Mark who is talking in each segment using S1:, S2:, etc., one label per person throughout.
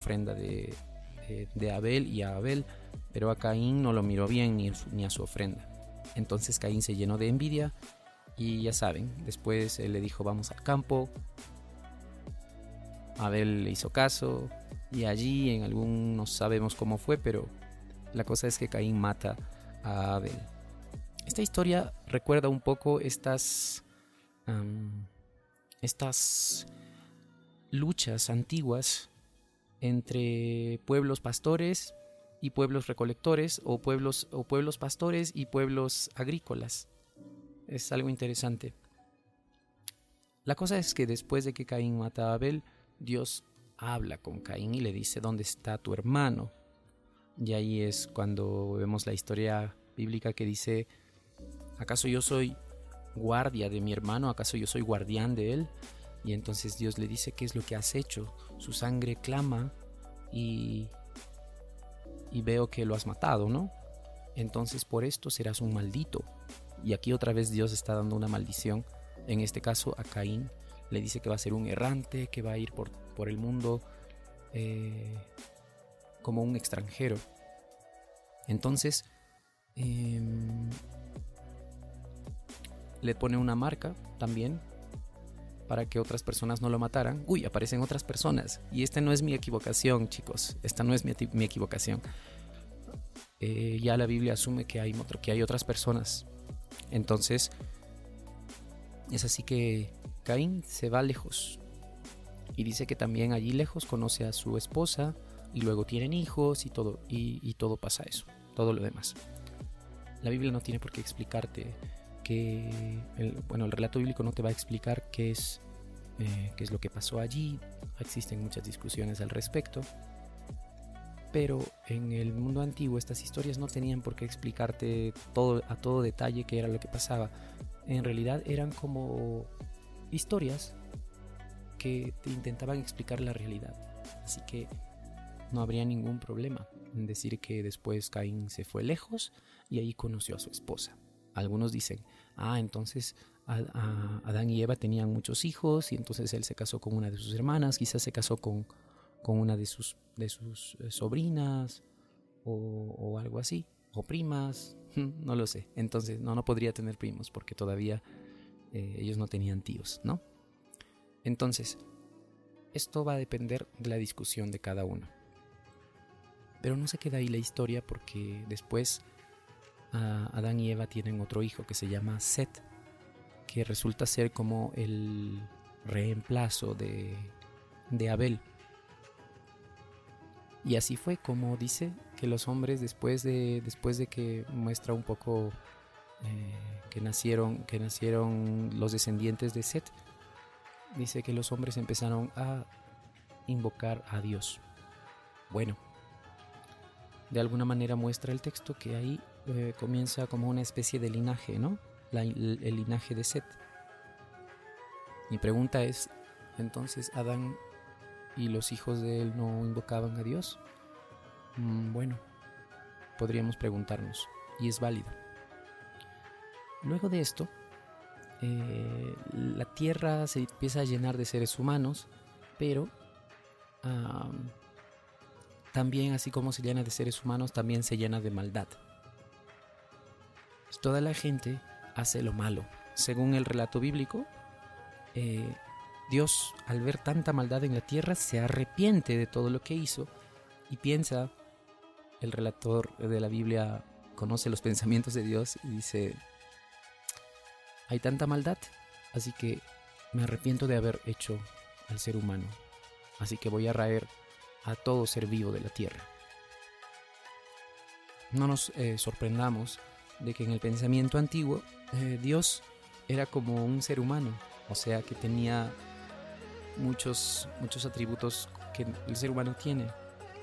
S1: ofrenda de Abel y a Abel, pero a Caín no lo miró bien ni a su ofrenda. Entonces Caín se llenó de envidia y ya saben, después él le dijo vamos al campo. Abel le hizo caso y allí no sabemos cómo fue, pero la cosa es que Caín mata a Abel. Esta historia recuerda un poco estas luchas antiguas entre pueblos pastores y pueblos recolectores, o pueblos pastores y pueblos agrícolas. Es algo interesante. La cosa es que después de que Caín mata a Abel, Dios habla con Caín y le dice: ¿dónde está tu hermano? Y ahí es cuando vemos la historia bíblica que dice: ¿acaso yo soy guardia de mi hermano? ¿Acaso yo soy guardián de él? Y entonces Dios le dice: ¿qué es lo que has hecho? Su sangre clama y veo que lo has matado, ¿no? Entonces por esto serás un maldito. Y aquí otra vez Dios está dando una maldición. En este caso a Caín le dice que va a ser un errante, que va a ir por el mundo como un extranjero. Entonces le pone una marca también para que otras personas no lo mataran. Uy, aparecen otras personas. Y esta no es mi equivocación, chicos. Esta no es mi equivocación. Ya la Biblia asume que hay otras personas. Entonces es así que Caín se va lejos. Y dice que también allí lejos conoce a su esposa. Y luego tienen hijos y todo pasa eso. Todo lo demás. La Biblia no tiene por qué explicarte el relato bíblico no te va a explicar qué es lo que pasó allí. Existen muchas discusiones al respecto, pero en el mundo antiguo estas historias no tenían por qué explicarte a todo detalle qué era lo que pasaba. En realidad eran como historias que te intentaban explicar la realidad, así que no habría ningún problema en decir que después Caín se fue lejos y ahí conoció a su esposa. Algunos dicen: entonces Adán y Eva tenían muchos hijos y entonces él se casó con una de sus hermanas, quizás se casó con una de sus sobrinas o algo así, o primas, no lo sé. Entonces no podría tener primos porque todavía ellos no tenían tíos, ¿no? Entonces, esto va a depender de la discusión de cada uno. Pero no se queda ahí la historia, porque después Adán y Eva tienen otro hijo que se llama Set, que resulta ser como el reemplazo de Abel. Y así fue como dice que los hombres, después de que muestra un poco que nacieron los descendientes de Set, dice que los hombres empezaron a invocar a Dios. Bueno, de alguna manera muestra el texto que ahí comienza como una especie de linaje, ¿no? El linaje de Set. Mi pregunta es, ¿entonces Adán y los hijos de él no invocaban a Dios? Bueno, podríamos preguntarnos, y es válido. Luego de esto, la tierra se empieza a llenar de seres humanos, pero también, así como se llena de seres humanos, también se llena de maldad. Toda la gente hace lo malo. Según el relato bíblico, Dios, al ver tanta maldad en la tierra, se arrepiente de todo lo que hizo y piensa, el relator de la Biblia conoce los pensamientos de Dios y dice: hay tanta maldad, así que me arrepiento de haber hecho al ser humano, así que voy a raer a todo ser vivo de la tierra. No nos sorprendamos de que en el pensamiento antiguo Dios era como un ser humano, o sea que tenía muchos atributos que el ser humano tiene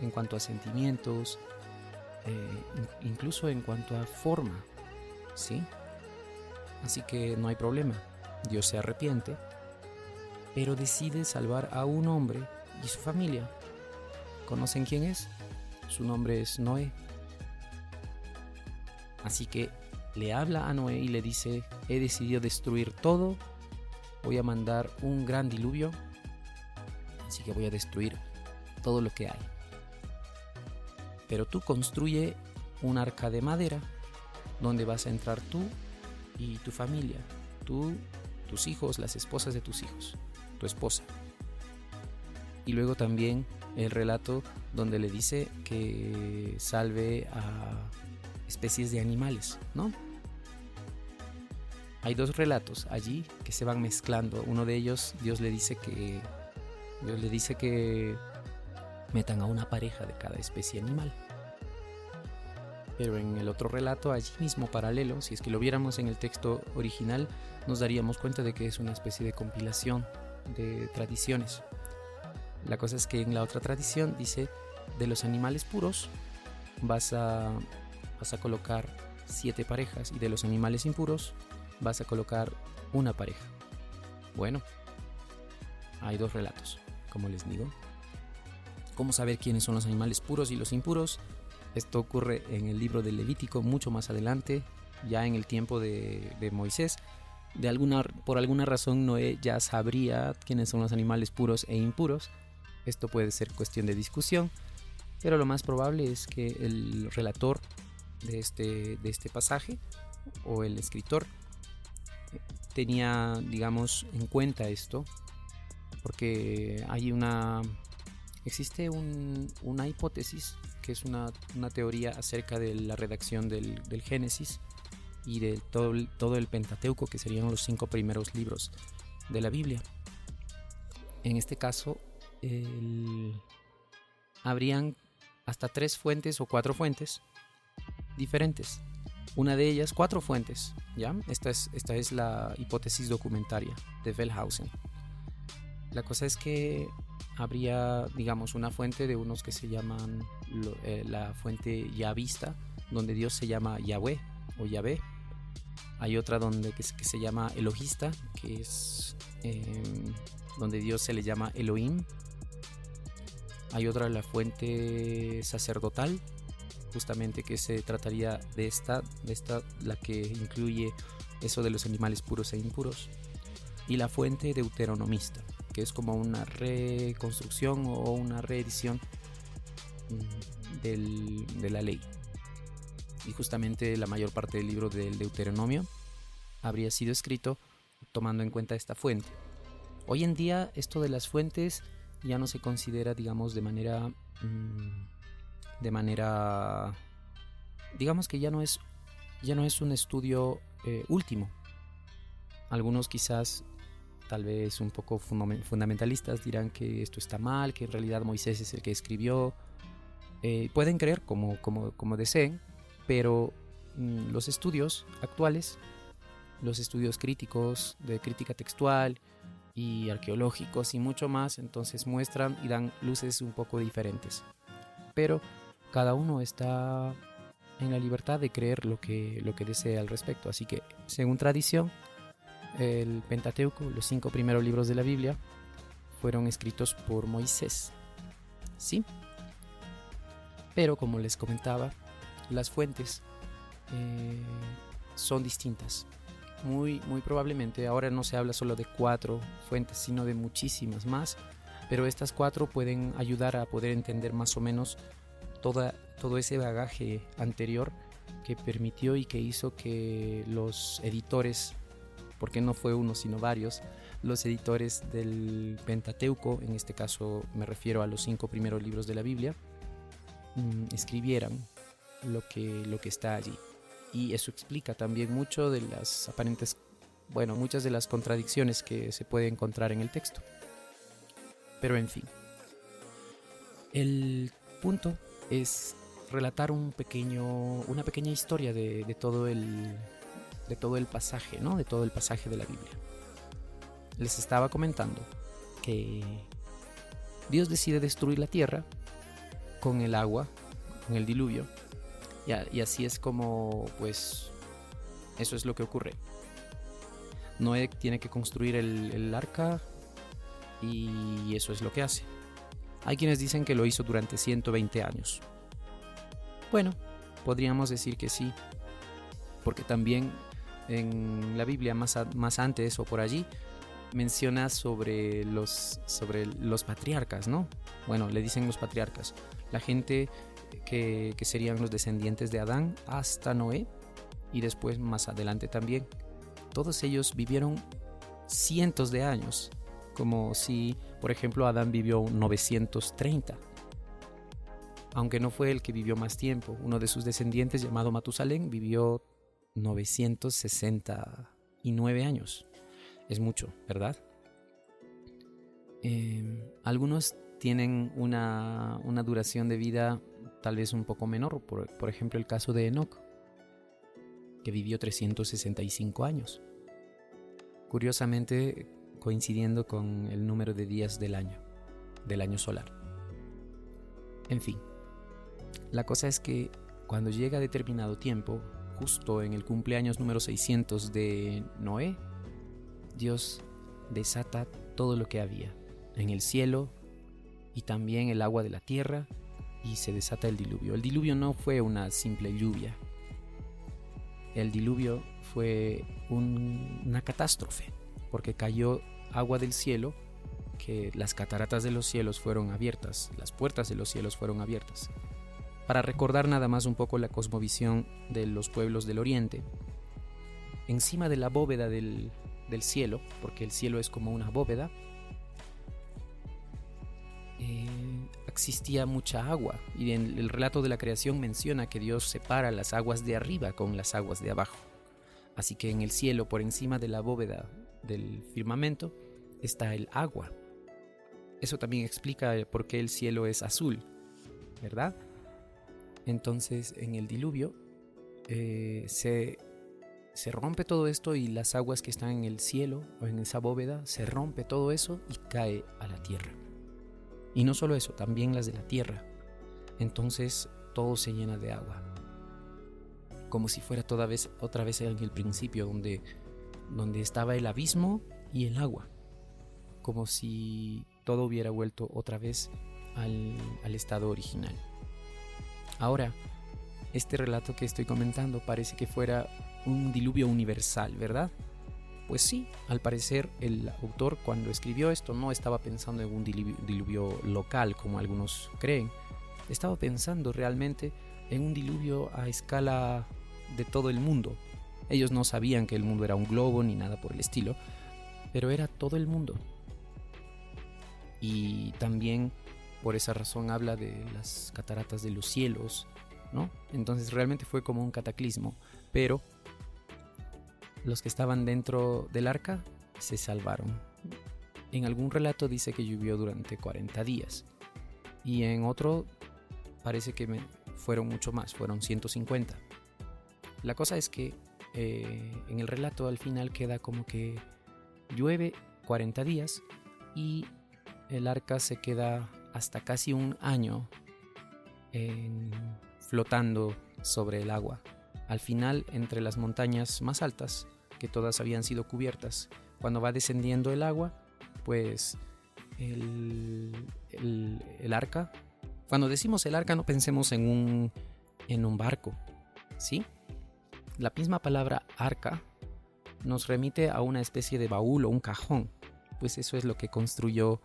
S1: en cuanto a sentimientos, incluso en cuanto a forma, ¿sí? Así que no hay problema. Dios se arrepiente, pero decide salvar a un hombre y su familia. ¿Conocen quién es? Su nombre es Noé. Así que le habla a Noé y le dice: he decidido destruir todo, voy a mandar un gran diluvio, así que voy a destruir todo lo que hay. Pero tú construye un arca de madera donde vas a entrar tú y tu familia, tú, tus hijos, las esposas de tus hijos, tu esposa. Y luego también el relato donde le dice que salve a especies de animales, ¿no? Hay dos relatos allí que se van mezclando. Uno de ellos, Dios le dice que metan a una pareja de cada especie animal. Pero en el otro relato, allí mismo paralelo, si es que lo viéramos en el texto original, nos daríamos cuenta de que es una especie de compilación de tradiciones. La cosa es que en la otra tradición dice, de los animales puros vas a colocar 7 parejas y de los animales impuros vas a colocar una pareja. Bueno, hay dos relatos, como les digo. ¿Cómo saber quiénes son los animales puros y los impuros? Esto ocurre en el libro de Levítico mucho más adelante, ya en el tiempo de Moisés. Por alguna razón Noé ya sabría quiénes son los animales puros e impuros. Esto puede ser cuestión de discusión, pero lo más probable es que el relator de este pasaje o el escritor tenía, digamos, en cuenta esto, porque existe una hipótesis que es una teoría acerca de la redacción del Génesis y de todo el Pentateuco, que serían los 5 primeros libros de la Biblia. En este caso, habrían hasta 3 fuentes o 4 fuentes diferentes. Una de ellas, 4 fuentes, ¿ya? Esta es la hipótesis documentaria de Wellhausen. La cosa es que habría, digamos, una fuente de unos que se llaman la fuente yavista, donde Dios se llama Yahweh o Yahvé. Hay otra que se llama Elohista, que es donde Dios se le llama Elohim. Hay otra, la fuente sacerdotal, justamente que se trataría de esta, la que incluye eso de los animales puros e impuros. Y la fuente deuteronomista, que es como una reconstrucción o una reedición de la ley. Y justamente la mayor parte del libro del Deuteronomio habría sido escrito tomando en cuenta esta fuente. Hoy en día esto de las fuentes ya no se considera, digamos, de manera digamos que ya no es un estudio último. Algunos quizás, tal vez un poco fundamentalistas, dirán que esto está mal, que en realidad Moisés es el que escribió. Pueden creer como deseen, pero los estudios actuales, los estudios críticos de crítica textual y arqueológicos y mucho más, entonces muestran y dan luces un poco diferentes. Pero cada uno está en la libertad de creer lo que desea al respecto. Así que, según tradición, el Pentateuco, los 5 primeros libros de la Biblia, fueron escritos por Moisés. ¿Sí? Pero, como les comentaba, las fuentes son distintas. Muy probablemente ahora no se habla solo de 4 fuentes, sino de muchísimas más. Pero estas 4 pueden ayudar a poder entender más o menos todo ese bagaje anterior que permitió y que hizo que los editores, porque no fue uno sino varios, los editores del Pentateuco, en este caso me refiero a los 5 primeros libros de la Biblia, escribieran lo que está allí. Y eso explica también mucho de las muchas de las contradicciones que se puede encontrar en el texto. Pero en fin, el punto es relatar una pequeña historia de todo el pasaje, ¿no? De todo el pasaje de la Biblia. Les estaba comentando que Dios decide destruir la tierra con el agua, con el diluvio, y así es como, pues, eso es lo que ocurre. Noé tiene que construir el arca y eso es lo que hace. Hay quienes dicen que lo hizo durante 120 años. Bueno, podríamos decir que sí, porque también en la Biblia más antes o por allí menciona sobre los patriarcas, ¿no? Bueno, le dicen los patriarcas. La gente que serían los descendientes de Adán hasta Noé y después más adelante también. Todos ellos vivieron cientos de años, como si, por ejemplo, Adán vivió 930. Aunque no fue el que vivió más tiempo, uno de sus descendientes llamado Matusalén vivió 969 años. Es mucho, ¿verdad? Algunos tienen una duración de vida tal vez un poco menor, por ejemplo el caso de Enoc, que vivió 365 años, curiosamente coincidiendo con el número de días del año solar. En fin, la cosa es que cuando llega determinado tiempo, justo en el cumpleaños número 600 de Noé, Dios desata todo lo que había en el cielo y también el agua de la tierra, y se desata el diluvio. El diluvio no fue una simple lluvia. El diluvio fue una catástrofe, porque cayó agua del cielo, que las cataratas de los cielos fueron abiertas, las puertas de los cielos fueron abiertas. Para recordar nada más un poco la cosmovisión de los pueblos del Oriente, encima de la bóveda del cielo, porque el cielo es como una bóveda, existía mucha agua, y en el relato de la creación menciona que Dios separa las aguas de arriba con las aguas de abajo. Así que en el cielo, por encima de la bóveda del firmamento, está el agua. Eso también explica por qué el cielo es azul, ¿verdad? Entonces, en el diluvio se rompe todo esto, y las aguas que están en el cielo o en esa bóveda, se rompe todo eso y cae a la tierra. Y no solo eso, también las de la tierra. Entonces todo se llena de agua, como si fuera otra vez en el principio, donde estaba el abismo y el agua, como si todo hubiera vuelto otra vez al estado original. Ahora, este relato que estoy comentando parece que fuera un diluvio universal, ¿verdad? Pues sí, al parecer el autor, cuando escribió esto, no estaba pensando en un diluvio local como algunos creen. Estaba pensando realmente en un diluvio a escala de todo el mundo. Ellos no sabían que el mundo era un globo ni nada por el estilo, pero era todo el mundo. Y también por esa razón habla de las cataratas de los cielos, ¿no? Entonces realmente fue como un cataclismo, pero los que estaban dentro del arca se salvaron. En algún relato dice que llovió durante 40 días, y en otro parece que fueron mucho más, fueron 150. La cosa es que en el relato al final queda como que llueve 40 días y el arca se queda hasta casi un año flotando sobre el agua. Al final, entre las montañas más altas, que todas habían sido cubiertas, cuando va descendiendo el agua, pues el arca, cuando decimos el arca no pensemos en un barco, ¿sí? La misma palabra arca nos remite a una especie de baúl o un cajón, pues eso es lo que construyó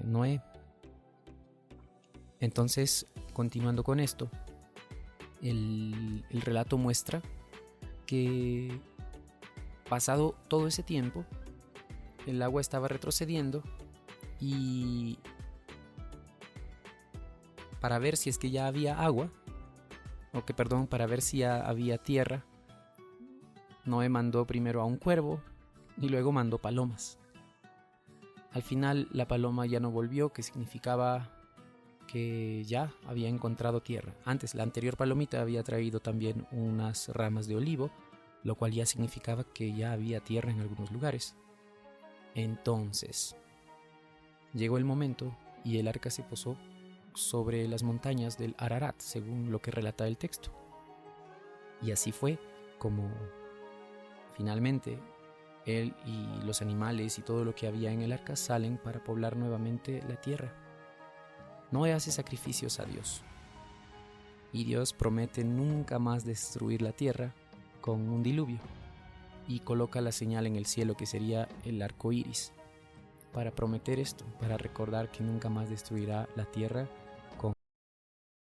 S1: Noé. Entonces, continuando con esto, el relato muestra que pasado todo ese tiempo, el agua estaba retrocediendo, y para ver si es que ya había agua, para ver si ya había tierra, Noé mandó primero a un cuervo y luego mandó palomas. Al final la paloma ya no volvió, que significaba que ya había encontrado tierra. Antes, la anterior palomita había traído también unas ramas de olivo, lo cual ya significaba que ya había tierra en algunos lugares. Entonces, llegó el momento y el arca se posó sobre las montañas del Ararat, según lo que relata el texto. Y así fue como finalmente él y los animales y todo lo que había en el arca salen para poblar nuevamente la tierra. Noé hace sacrificios a Dios, y Dios promete nunca más destruir la tierra con un diluvio. y coloca la señal en el cielo que sería el arco iris para prometer esto, para recordar que nunca más destruirá la tierra